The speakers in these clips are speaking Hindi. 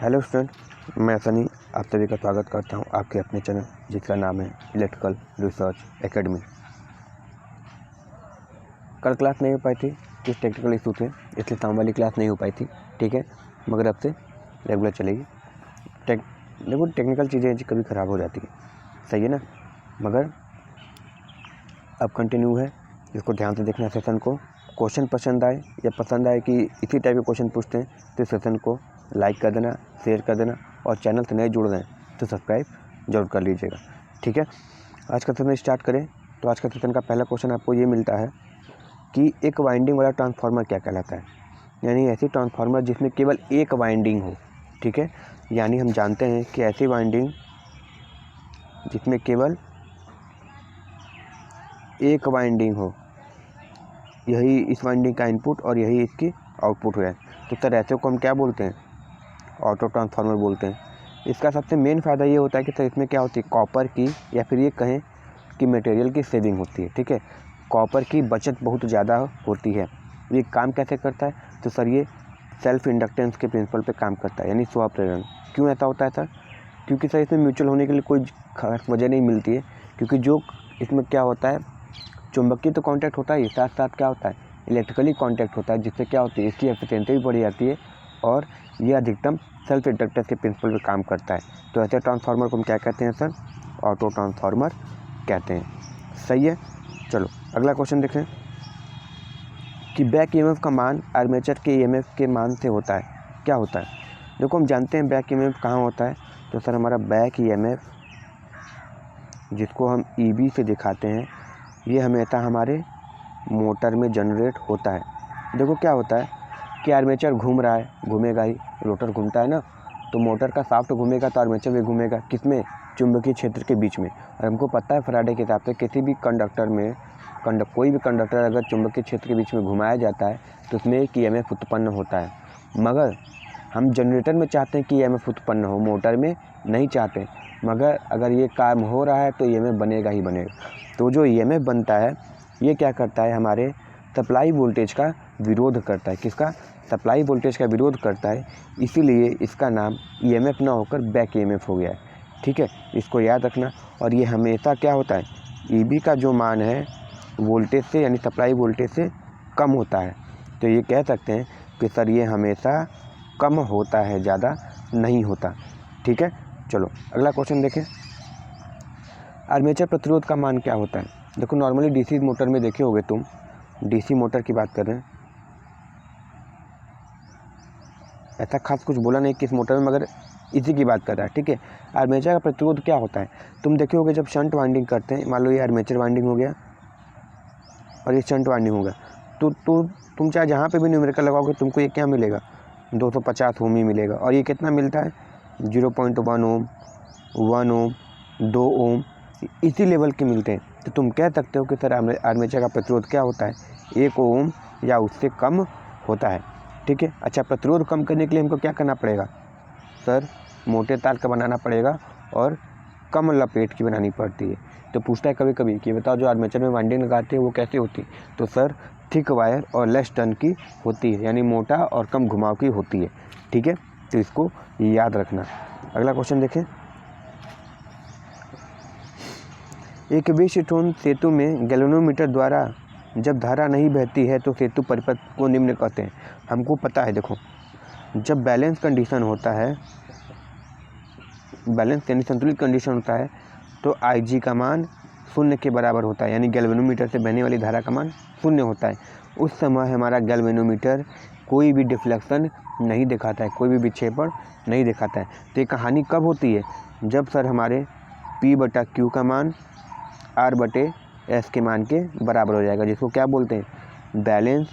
हेलो स्टूडेंट, मैं सनी आप सभी का स्वागत करता हूं आपके अपने चैनल जिसका नाम है इलेक्ट्रिकल रिसर्च एकेडमी। कल क्लास नहीं हो पाई थी, कुछ टेक्निकल इशू थे, इसलिए शाम वाली क्लास नहीं हो पाई थी। ठीक है, मगर अब से रेगुलर चलेगी। देखो टेक्निकल चीज़ें कभी ख़राब हो जाती है, सही है ना, मगर अब कंटिन्यू है। इसको ध्यान से देखना सेशन को। क्वेश्चन पसंद आए या पसंद आए कि इसी टाइप के क्वेश्चन पूछते हैं तो सेशन को लाइक कर देना, शेयर कर देना, और चैनल से नए जुड़ रहे हैं तो सब्सक्राइब जरूर कर लीजिएगा। ठीक है, आज का सेशन स्टार्ट करें। तो आज का सेशन का पहला क्वेश्चन आपको ये मिलता है कि एक वाइंडिंग वाला ट्रांसफार्मर क्या कहलाता है। यानी ऐसी ट्रांसफार्मर जिसमें केवल एक वाइंडिंग हो। ठीक है, यानी हम जानते हैं कि ऐसी वाइंडिंग जिसमें केवल एक वाइंडिंग हो, यही इस वाइंडिंग का इनपुट और यही इसकी आउटपुट है, तो सर ऐसे को हम क्या बोलते हैं? ऑटो ट्रांसफार्मर बोलते हैं। इसका सबसे मेन फ़ायदा ये होता है कि सर इसमें क्या होती है, कॉपर की या फिर ये कहें कि मटेरियल की सेविंग होती है। ठीक है, कॉपर की बचत बहुत ज़्यादा होती है। ये काम कैसे करता है? तो सर ये सेल्फ इंडक्टेंस के प्रिंसिपल पे काम करता है, यानी स्वप्रेरण। क्यों ऐसा होता है सर? क्योंकि सर इसमें म्यूचुअल होने के लिए कोई खास वजह नहीं मिलती है, क्योंकि जो इसमें क्या होता है, चुंबकीय तो कांटेक्ट होता है, साथ साथ क्या होता है, इलेक्ट्रिकली कांटेक्ट होता है, जिससे क्या होती है, इसकी एफिशिएंसी भी बढ़ जाती है और ये अधिकतम सेल्फ इंडक्टेंस के प्रिंसिपल पे काम करता है। तो ऐसे ट्रांसफार्मर को हम क्या कहते हैं सर? ऑटो ट्रांसफार्मर कहते हैं। सही है, चलो अगला क्वेश्चन देखें कि बैक ईएमएफ का मान आर्मेचर के ईएमएफ के मान से होता है। क्या होता है? देखो हम जानते हैं बैक ईएमएफ कहाँ होता है। तो सर हमारा बैक ईएमएफ, जिसको हम ईबी से दिखाते हैं, ये हमेशा हमारे मोटर में जनरेट होता है। देखो क्या होता है कि आर्मेचर घूम रहा है, घूमेगा ही, रोटर घूमता है ना, तो मोटर का शाफ्ट घूमेगा तो आर्मेचर भी घूमेगा। किसमें? चुंबकीय क्षेत्र के बीच में। और हमको पता है फैराडे के हिसाब से किसी भी कंडक्टर में कोई भी कंडक्टर अगर चुंबकीय क्षेत्र के बीच में घुमाया जाता है तो उसमें एक ईएमएफ उत्पन्न होता है। मगर हम जनरेटर में चाहते हैं कि ईएमएफ उत्पन्न हो, मोटर में नहीं चाहते। मगर अगर ये काम हो रहा है तो ईएमएफ बनेगा ही बनेगा। तो जो ईएमएफ बनता है ये क्या करता है, हमारे सप्लाई वोल्टेज का विरोध करता है। किसका? सप्लाई वोल्टेज का विरोध करता है, इसीलिए इसका नाम ईएमएफ ना होकर बैक ईएमएफ हो गया है। ठीक है, इसको याद रखना। और ये हमेशा क्या होता है, ईबी का जो मान है वोल्टेज से यानी सप्लाई वोल्टेज से कम होता है। तो ये कह सकते हैं कि सर ये हमेशा कम होता है, ज़्यादा नहीं होता। ठीक है, चलो अगला क्वेश्चन देखें। आर्मेचर प्रतिरोध का मान क्या होता है? देखो नॉर्मली डीसी मोटर में देखे होगे तुम, डीसी मोटर की बात कर रहे हैं, ऐसा खास कुछ बोला नहीं किस मोटर में, मगर इसी की बात कर रहा है। ठीक है, आर्मेचर का प्रतिरोध क्या होता है? तुम देखे होगे जब शंट वाइंडिंग करते हैं, मान लो ये आर्मेचर वाइंडिंग हो गया और ये शंट वाइंडिंग हो गया, तो तुम चाहे जहाँ पे भी न्यूमेरिकल लगाओगे तुमको ये क्या मिलेगा? 250 ओम ही मिलेगा। और ये कितना मिलता है? 0.1 ओम, 1 ओम, 2 ओम, इसी लेवल के मिलते हैं। तो तुम कह सकते हो कि सर आर्मेचर का प्रतिरोध क्या होता है? 1 ओम या उससे कम होता है। ठीक है, अच्छा प्रतिरोध कम करने के लिए हमको क्या करना पड़ेगा? सर मोटे तार का बनाना पड़ेगा और कम लपेट की बनानी पड़ती है। तो पूछता है कभी कभी कि बताओ जो आर्मेचर में वाइंडिंग लगाते हैं वो कैसे होती है? तो सर थिक वायर और लेस टर्न की होती है, यानी मोटा और कम घुमाव की होती है। ठीक है, तो इसको याद रखना। अगला क्वेश्चन देखें। एक विषटोन सेतु में गैल्वेनोमीटर द्वारा जब धारा नहीं बहती है तो सेतु परिपथ को निम्न कहते हैं। हमको पता है, देखो जब बैलेंस कंडीशन होता है, बैलेंस यानी संतुलित कंडीशन होता है, तो IG का मान 0 के बराबर होता है, यानी गैल्वेनोमीटर से बहने वाली धारा का मान 0 होता है। उस समय हमारा गैल्वेनोमीटर कोई भी डिफ्लेक्शन नहीं दिखाता है, कोई भी विक्षेपण नहीं दिखाता है। तो ये कहानी कब होती है? जब सर हमारे P/Q का मान R/S के मान के बराबर हो जाएगा, जिसको क्या बोलते हैं? Balance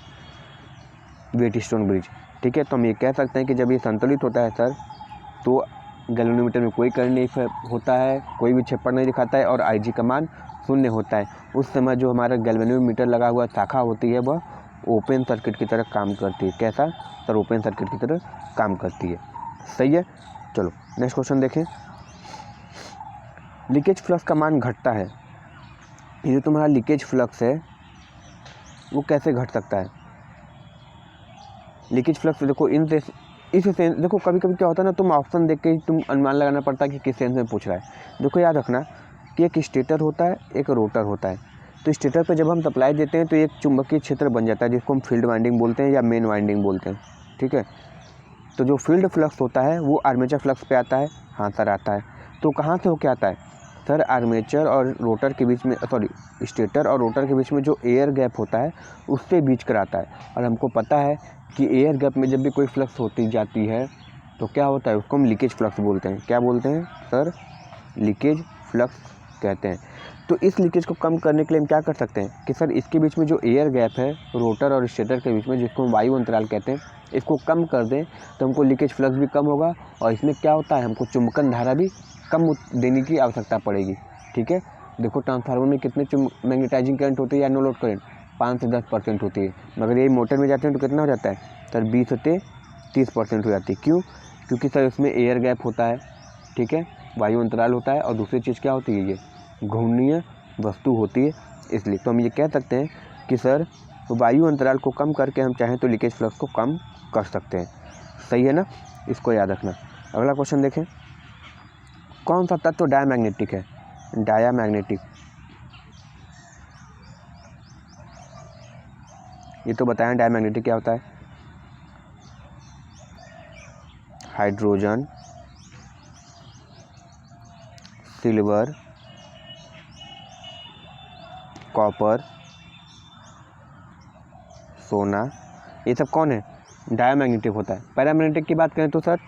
Wheatstone bridge. ठीक है, तो हम ये कह सकते हैं कि जब ये संतुलित होता है सर, तो गैल्वेनोमीटर में कोई करंट नहीं होता है, कोई विक्षेपण नहीं दिखाता है और IG का मान 0 होता है। उस समय जो हमारा गैल्वेनोमीटर लगा हुआ शाखा होती है वह ओपन सर्किट की तरह काम करती है। कैसा? सर ओपन सर्किट की तरह काम करती है। सही है, चलो नेक्स्ट क्वेश्चन देखें। लीकेज फ्लक्स का मान घटता है। ये जो तुम्हारा लीकेज फ्लक्स है वो कैसे घट सकता है? लीकेज फ्लक्स देखो इन इस सेंस देखो, कभी कभी क्या होता है ना, तुम ऑप्शन देख के ही तुम अनुमान लगाना पड़ता है कि किस सेंस में पूछ रहा है। देखो याद रखना कि एक स्टेटर होता है, एक रोटर होता है। तो स्टेटर पे जब हम सप्लाई देते हैं तो एक चुंबकीय क्षेत्र बन जाता है जिसको हम फील्ड वाइंडिंग बोलते हैं या मेन वाइंडिंग बोलते हैं, ठीक है। तो जो फील्ड फ्लक्स होता है वो आर्मेचर फ्लक्स पे आता है। हाँ सर आता है। तो कहाँ से होके आता है सर? आर्मेचर और रोटर के बीच में, सॉरी स्टेटर और रोटर के बीच में जो एयर गैप होता है उससे बीच कर आता है। और हमको पता है कि एयर गैप में जब भी कोई फ्लक्स होती जाती है तो क्या होता है, उसको हम लीकेज फ्लक्स बोलते हैं। क्या बोलते हैं सर? लीकेज फ्लक्स कहते हैं। तो इस लीकेज को कम करने के लिए हम क्या कर सकते हैं कि सर इसके बीच में जो एयर गैप है रोटर और स्टेटर के बीच में, जिसको हम वायु अंतराल कहते हैं, इसको कम कर दें तो हमको लीकेज फ्लक्स भी कम होगा और इसमें क्या होता है, हमको चुंबकन धारा भी कम देने की आवश्यकता पड़ेगी, ठीक है। देखो ट्रांसफार्मर में कितने मैग्नेटाइजिंग करंट होती है या नो लोड करंट? 5 से 10% होती है, मगर ये मोटर में जाते हैं तो कितना हो जाता है सर? 20 से 30% हो जाती है। क्यों? क्योंकि सर इसमें एयर गैप होता है, ठीक है, वायु अंतराल होता है और दूसरी चीज़ क्या होती है, ये घूर्णीय वस्तु होती है, इसलिए। तो हम ये कह सकते हैं कि सर वायु अंतराल को कम करके हम चाहें तो लीकेज फ्लक्स को कम कर सकते हैं। सही है ना, इसको याद रखना। अगला क्वेश्चन देखें, कौन सा तत्व डायमैग्नेटिक है? डायमैग्नेटिक, ये तो बताएं डायमैग्नेटिक क्या होता है। हाइड्रोजन, सिल्वर, कॉपर, सोना, ये सब कौन है? डायमैग्नेटिक होता है। पैरामैग्नेटिक की बात करें तो सर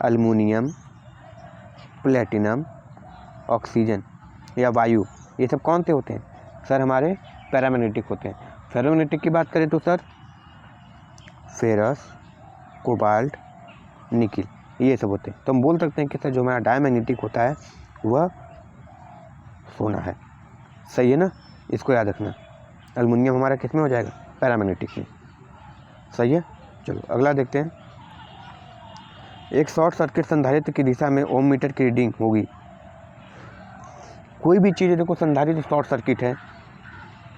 अल्युमिनियम, प्लेटिनम, ऑक्सीजन या वायु, ये सब कौन से होते हैं सर? हमारे पैरामैग्नेटिक होते हैं। फेरोमैग्नेटिक की बात करें तो सर फेरस, कोबाल्ट, निकिल, ये सब होते हैं। तो हम बोल सकते हैं कि सर जो हमारा डायमैग्नेटिक होता है वह सोना है। सही है ना, इसको याद रखना। अल्युमिनियम हमारा किस में हो जाएगा? पैरामैग्नेटिक में। सही है। चलो अगला देखते हैं, एक शॉर्ट सर्किट संधारित्र की दिशा में ओम मीटर की रीडिंग होगी। कोई भी चीज़ देखो, संधारित्र शॉर्ट सर्किट है,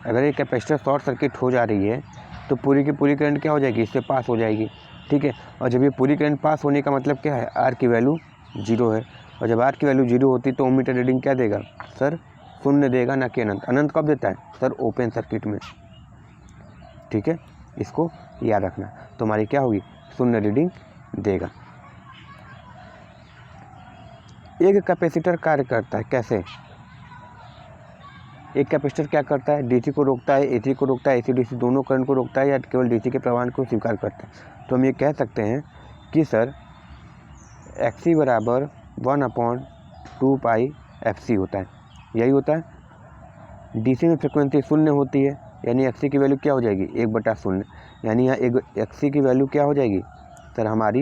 अगर एक कैपेसिटर शॉर्ट सर्किट हो जा रही है तो पूरी की पूरी करंट क्या हो जाएगी? इससे पास हो जाएगी, ठीक है। और जब ये पूरी करंट पास होने का मतलब क्या है? आर की वैल्यू 0 है। और जब आर की वैल्यू 0 होती है तो ओम मीटर रीडिंग क्या देगा सर? शून्य देगा, ना कि अनंत। अनंत कब देता है सर? ओपन सर्किट में, ठीक है, इसको याद रखना। तो हमारी क्या होगी? शून्य रीडिंग देगा। एक कैपेसिटर कार्य करता है कैसे? एक कैपेसिटर क्या करता है? डीसी को रोकता है, एसी को रोकता है, एसी डीसी दोनों करंट को रोकता है या केवल डीसी के प्रवाह को स्वीकार करता है? तो हम ये कह सकते हैं कि सर XC बराबर 1/2 पाई FC होता है। यही होता है। डीसी में फ्रिक्वेंसी 0 होती है, यानी XC की वैल्यू क्या हो जाएगी? 1/0, यानी यहाँ XC की वैल्यू क्या हो जाएगी सर? हमारी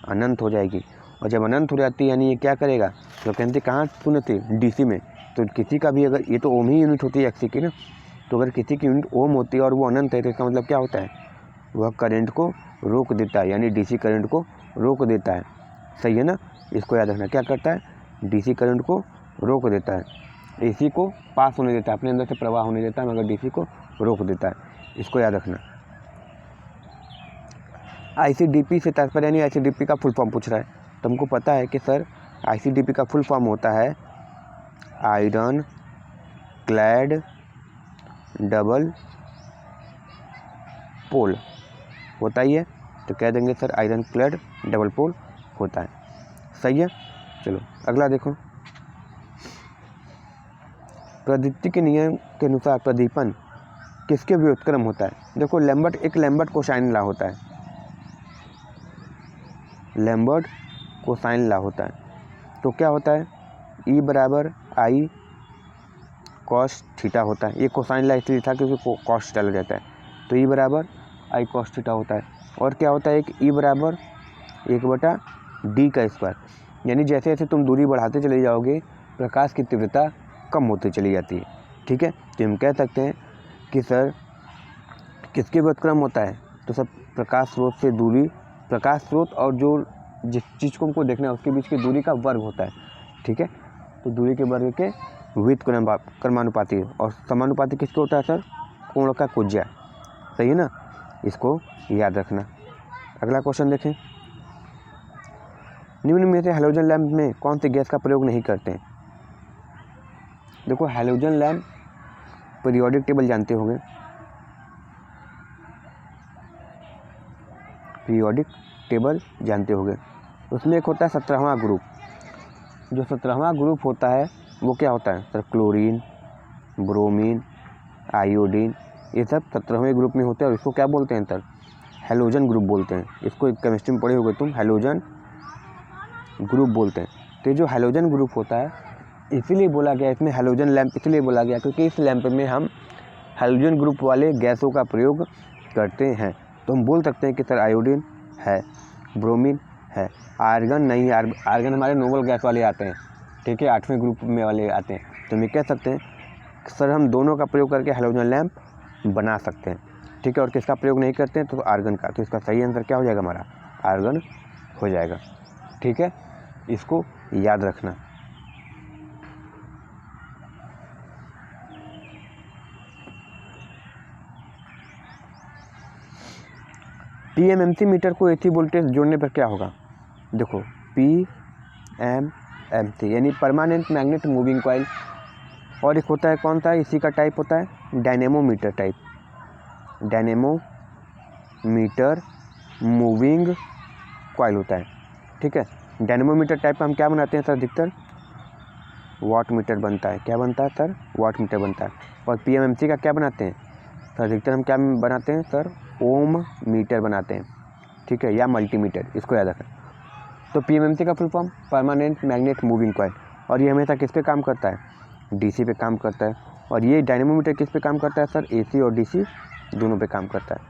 अनंत हो जाएगी। और जब अनंत हो जाती है यानी ये क्या करेगा? फ्रिक्वेंसी कहाँ 0 थी? डीसी में। तो किसी का भी, अगर ये तो ओम ही यूनिट होती है XC की ना, तो अगर किसी की यूनिट ओम होती है और वो अनंत है तो इसका मतलब क्या होता है? वह करंट को रोक देता है, यानी डीसी करंट को रोक देता है। सही है ना, इसको याद रखना। क्या करता है? डीसी करंट को रोक देता है, एसी को पास होने देता है, अपने अंदर से प्रवाह होने देता है, मगर डीसी को रोक देता है। इसको याद रखना। ICDP से तात्पर्य, यानी ICDP का फुल फॉर्म पूछ रहा है, तो हमको पता है कि सर ICDP का फुल फॉर्म होता है आयरन क्लैड डबल पोल, होता ही है। तो कह देंगे sir iron clad double pole होता है। सही है। चलो अगला देखो, प्रदीप्ति के नियम के अनुसार प्रदीपन किसके व्युत्क्रम होता है? देखो लैम्बर्ट, एक लैम्बर्ट कोसाइन लॉ होता है, लैम्बर्ट कोसाइन लॉ होता है। तो क्या होता है? E बराबर I कॉस थीटा होता है। ये कोसाइन लॉ इसलिए था क्योंकि कॉस थीटा लग जाता है, तो E बराबर I कॉस थीटा होता है। और क्या होता है? एक E बराबर 1/d का स्क्वायर, यानी जैसे जैसे तुम दूरी बढ़ाते चले जाओगे प्रकाश की तीव्रता कम होती चली जाती है, ठीक है। तो हम कह सकते हैं कि सर किसके व्युत्क्रम होता है? तो सर प्रकाश स्रोत से दूरी, प्रकाश स्रोत और जो जिस चीज़ को हमको देखना है उसके बीच की दूरी का वर्ग होता है, ठीक है। तो दूरी के वर्ग के व्युत्क्रमानुपाती है। और समानुपाती किसको होता है सर? कोण का कुज्या। सही है ना, इसको याद रखना। अगला क्वेश्चन देखें, निम्न में से हैलोजन लैंप में कौन सी गैस का प्रयोग नहीं करते हैं। देखो हैलोजन लैंप पीरियोडिक टेबल जानते होंगे, पीरियोडिक टेबल जानते होंगे, उसमें एक होता है 17वां ग्रुप। जो 17वां ग्रुप होता है वो क्या होता है सर, क्लोरीन, ब्रोमीन, आयोडीन, ये सब 17वें ग्रुप में होते हैं और इसको क्या बोलते हैं सर, हैलोजन ग्रुप बोलते हैं। इसको केमिस्ट्री में पढ़े होगे तुम, हैलोजन ग्रुप बोलते हैं। तो ये जो हैलोजन ग्रुप होता है इसीलिए बोला गया, इसमें हैलोजन लैंप इसलिए बोला गया क्योंकि इस लैंप में हम हैलोजन ग्रुप वाले गैसों का प्रयोग करते हैं। तो हम बोल सकते हैं कि सर आयोडीन है, ब्रोमीन है, आर्गन नहीं है, आर्गन हमारे नोबल गैस वाले आते हैं, ठीक है, 8वें ग्रुप में वाले आते हैं। तो हम कह सकते हैं सर हम दोनों का प्रयोग करके हैलोजन लैंप बना सकते हैं, ठीक है। और किसका प्रयोग नहीं करते हैं तो आर्गन का। तो इसका सही आंसर क्या हो जाएगा हमारा, आर्गन हो जाएगा, ठीक है, इसको याद रखना। पीएमएमसी मीटर को एसी वोल्टेज जोड़ने पर क्या होगा। देखो पीएमएमसी यानी परमानेंट मैग्नेट मूविंग कॉइल, और एक होता है कौन सा, इसी का टाइप होता है dynamometer type, dynamometer moving coil होता है, ठीक है। डायनेमोमीटर टाइप का हम क्या बनाते हैं सर, अधिकतर वाट मीटर बनता है। क्या बनता है सर, वाट मीटर बनता है। और पीएमएमसी का क्या बनाते हैं सर, अधिकतर हम क्या बनाते हैं सर, ओम मीटर बनाते हैं, ठीक है, या मल्टीमीटर, इसको याद रखें। तो पीएमएमसी का full form permanent magnet moving coil, और ये हमेशा किस पे काम करता है, डीसी पे काम करता है। और ये डायनेमोमीटर किस पे काम करता है सर, एसी और डीसी दोनों पे काम करता है।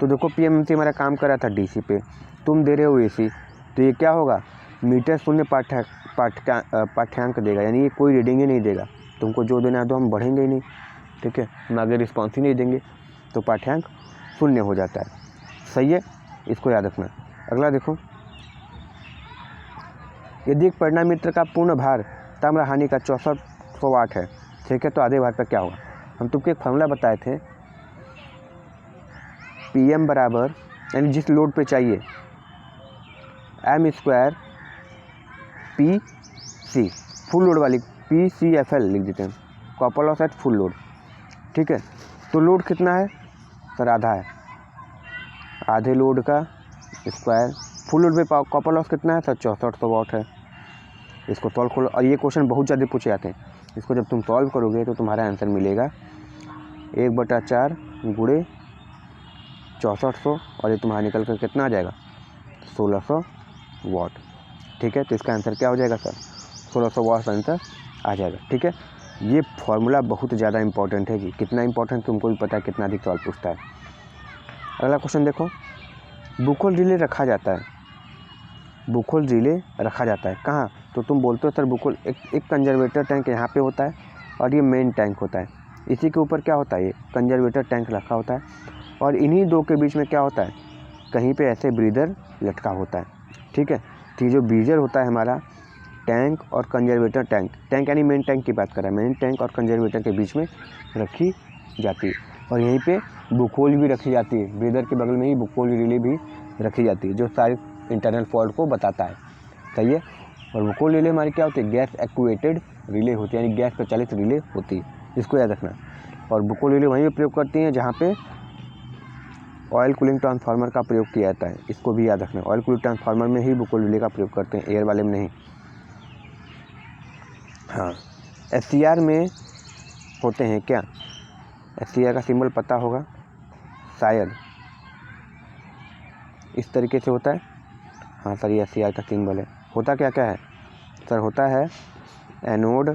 तो देखो पीएमएमसी हमारा काम कर रहा था डीसी पे, तुम दे रहे हो एसी, तो ये क्या होगा, मीटर शून्य पाठ्यांक देगा, यानी ये कोई रीडिंग ही नहीं देगा। तुमको जो देना है तो हम बढ़ेंगे ही नहीं, ठीक है, हम आगे रिस्पॉन्स ही नहीं देंगे, तो पाठ्यांक शून्य हो जाता है। सही है, इसको याद रखना। अगला देखो, यदि एक परिणामीत्र का पूर्ण भार ताम्र हानि का 6400 वाट है, ठीक है, तो आधे भार पर क्या होगा। हम तुमको एक फॉर्मूला बताए थे, पीएम बराबर यानी जिस लोड पे चाहिए M square P C, full load वाली PCFL लिख देते हैं, copper loss at full load, ठीक है। तो लोड कितना है सर, आधा है, आधे लोड का स्क्वायर, फुल लोड पे कॉपर लॉस कितना है सर, 6400 वाट है। इसको सॉल्व करो, और ये क्वेश्चन बहुत ज़्यादा पूछे जाते हैं। इसको जब तुम सॉल्व करोगे तो तुम्हारा आंसर मिलेगा 1/4 गुणे 6400, और ये तुम्हारा निकल कर कितना आ जाएगा, 1600 वाट, ठीक है। तो इसका आंसर क्या हो जाएगा सर, 1600 वाट आंसर आ जाएगा, ठीक है। ये फार्मूला बहुत ज़्यादा इंपॉर्टेंट है जी, कितना इंपॉर्टेंट तुमको भी पता है, कितना अधिक सवाल पूछता है। अगला क्वेश्चन देखो, बुकोल रिले रखा जाता है, बुकोल रिले रखा जाता है कहाँ, तो तुम बोलते हो सर बुकोल एक कंजर्वेटर टैंक यहाँ पे होता है और ये मेन टैंक होता है, इसी के ऊपर क्या होता है, ये कंजर्वेटर टैंक रखा होता है, और इन्हीं दो के बीच में क्या होता है, कहीं पे ऐसे ब्रीदर लटका होता है, ठीक है। तो ये जो ब्रीजर होता है हमारा टैंक और कंजर्वेटर टैंक, टैंक यानी मेन टैंक की बात कर रहा है, मेन टैंक और कंजर्वेटर के बीच में रखी जाती है। और यहीं पे बुकोल भी रखी जाती है, ब्रीदर के बगल में ही बुकोल रिले भी रखी जाती है, जो सारे इंटरनल फॉल्ट को बताता है, सही है। और बुकोल रिले हमारी क्या होती है, गैस एक्चुएटेड रिले होती है, यानी गैस पर चालित रिले होती है, इसको याद रखना। और बुकोल रिले वहीं पर प्रयोग करती हैं जहाँ पे ऑयल कूलिंग ट्रांसफार्मर का प्रयोग किया जाता है, इसको भी याद रखना। ऑयल कूलिंग ट्रांसफार्मर में ही बुकोल रिले का प्रयोग करते हैं, एयर वाले में नहीं। हाँ, SCR में होते हैं क्या, SCR का सिंबल पता होगा शायद, इस तरीके से होता है। हाँ सर, ये SCR का सिंबल है। होता क्या क्या है सर, होता है एनोड,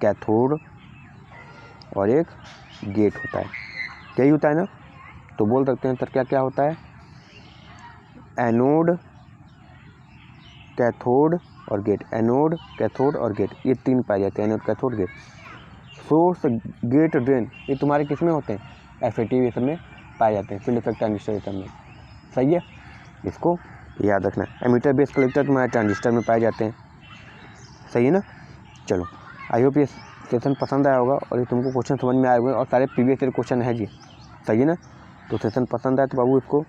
कैथोड और एक गेट होता है, यही होता है ना। तो बोल सकते हैं सर क्या क्या होता है, एनोड, कैथोड और गेट, एनोड, कैथोड और गेट, ये तीन पाए जाते हैं, anode, cathode, gate. Source, gate, drain, ये तुम्हारे किस में होते हैं, FAT में पाए जाते हैं, फील्ड इफेक्ट ट्रांजिस्टर में, सही है, इसको याद रखना। एमीटर बेस कलेक्टर तुम्हारे ट्रांजिस्टर में पाए जाते हैं, सही है ना। चलो, आई होप ये सेशन पसंद आया होगा और ये तुमको क्वेश्चन समझ में आए होंगे, और सारे प्रीवियस ईयर क्वेश्चन है जी, सही है ना। तो सेशन पसंद आए तो बाबू इसको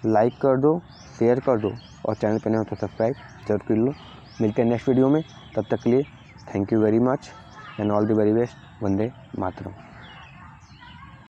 लाइक कर दो, शेयर कर दो और चैनल पर नए हो तो सब्सक्राइब जरूर कर लो। मिलते हैं नेक्स्ट वीडियो में, तब तक के लिए thank you very much and all the very best. Vande Mataram.